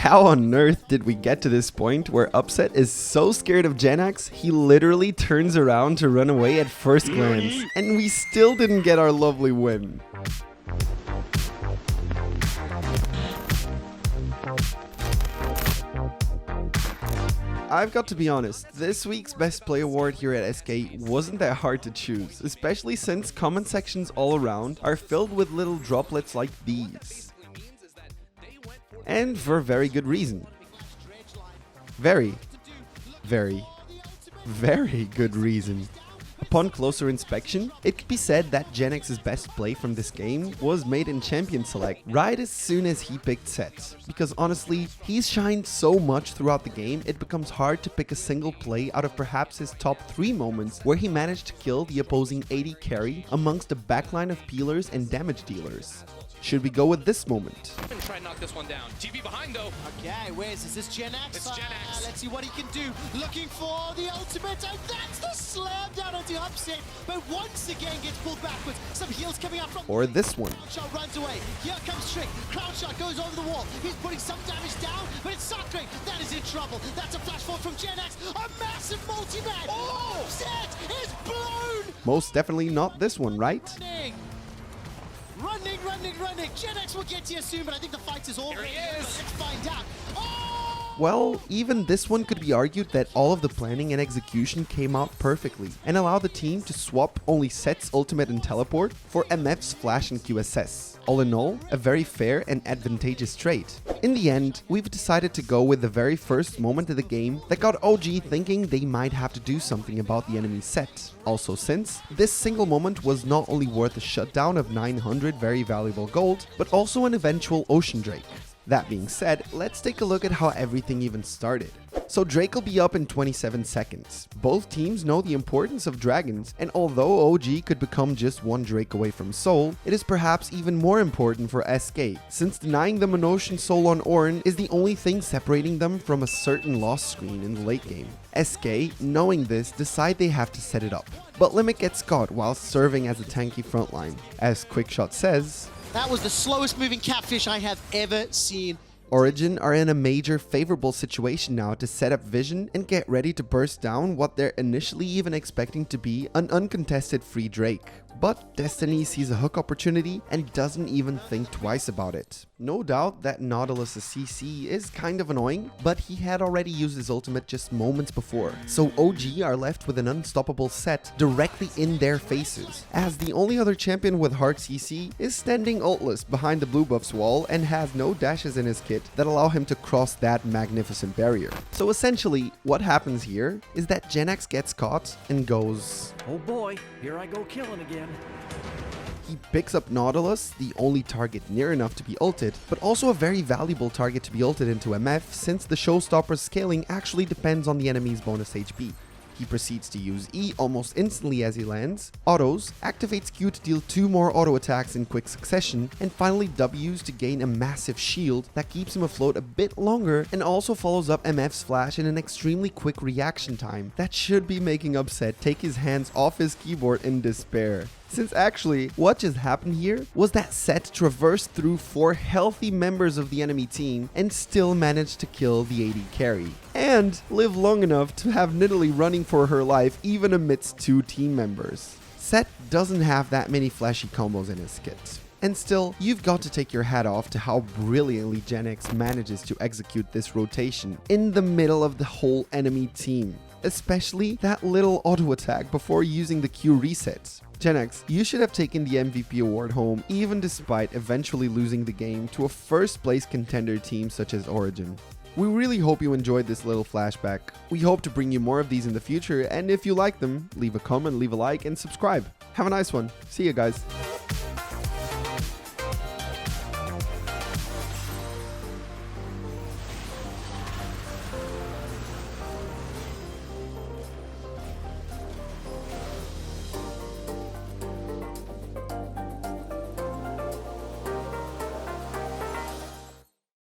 How on earth did we get to this point where Upset is so scared of Jenax, he literally turns around to run away at first glance, and we still didn't get our lovely win? I've got to be honest, this week's Best Play award here at SK wasn't that hard to choose, especially since comment sections all around are filled with little droplets like these. And for very good reason. Very good reason. Upon closer inspection, it could be said that Jenax's best play from this game was made in Champion Select right as soon as he picked Set. Because honestly, he's shined so much throughout the game, it becomes hard to pick a single play out of perhaps his top 3 moments where he managed to kill the opposing AD carry amongst a backline of peelers and damage dealers. Should we go with this moment? Try and knock this one down. TV behind though. Okay, is this Jenax? It's Jenax. Let's see what he can do. Looking for the ultimate, and that's the slam down onto Upset. But once again gets pulled backwards. Some heals coming out from. Or this one. Shot runs away. Here comes Trick. Crown shot goes over the wall. He's putting some damage down, but it's Sakre that is in trouble. That's a flash forward from Jenax. A massive multi-man. Oh! Upset is blown. Most definitely not this one, right? Running. Jenax will get to you soon, but I think the fight is over. Here he is. Let's find out. Oh! Well, even this one could be argued that all of the planning and execution came out perfectly and allowed the team to swap only Set's ultimate and teleport for MF's flash and QSS. All in all, a very fair and advantageous trade. In the end, we've decided to go with the very first moment of the game that got OG thinking they might have to do something about the enemy Set. Also, since this single moment was not only worth a shutdown of 900 very valuable gold, but also an eventual Ocean Drake. That being said, let's take a look at how everything even started. So Drake will be up in 27 seconds. Both teams know the importance of dragons, and although OG could become just one Drake away from Soul, it is perhaps even more important for SK, since denying them an Ocean Soul on Ornn is the only thing separating them from a certain loss screen in the late game. SK, knowing this, decide they have to set it up. But Limit gets caught while serving as a tanky frontline. As Quickshot says, That was the slowest moving catfish I have ever seen. Origin are in a major favorable situation now to set up vision and get ready to burst down what they're initially even expecting to be an uncontested free Drake. But Destiny sees a hook opportunity and doesn't even think twice about it. No doubt that Nautilus' CC is kind of annoying, but he had already used his ultimate just moments before. So OG are left with an unstoppable Set directly in their faces, as the only other champion with hard CC is standing ultless behind the blue buff's wall and has no dashes in his kit that allow him to cross that magnificent barrier. So essentially, what happens here is that Jenax gets caught and goes, "Oh boy, here I go killing again." He picks up Nautilus, the only target near enough to be ulted, but also a very valuable target to be ulted into MF since the showstopper's scaling actually depends on the enemy's bonus HP. He proceeds to use E almost instantly as he lands, autos, activates Q to deal 2 more auto attacks in quick succession, and finally W's to gain a massive shield that keeps him afloat a bit longer and also follows up MF's flash in an extremely quick reaction time that should be making Upset take his hands off his keyboard in despair. Since actually, what just happened here was that Set traversed through 4 healthy members of the enemy team and still managed to kill the AD carry. And live long enough to have Nidalee running for her life even amidst 2 team members. Set doesn't have that many flashy combos in his kit. And still, you've got to take your hat off to how brilliantly Jenax manages to execute this rotation in the middle of the whole enemy team. Especially that little auto attack before using the Q resets. Jenax, you should have taken the MVP award home even despite eventually losing the game to a first place contender team such as Origin. We really hope you enjoyed this little flashback. We hope to bring you more of these in the future, and if you like them, leave a comment, leave a like, and subscribe. Have a nice one. See you guys.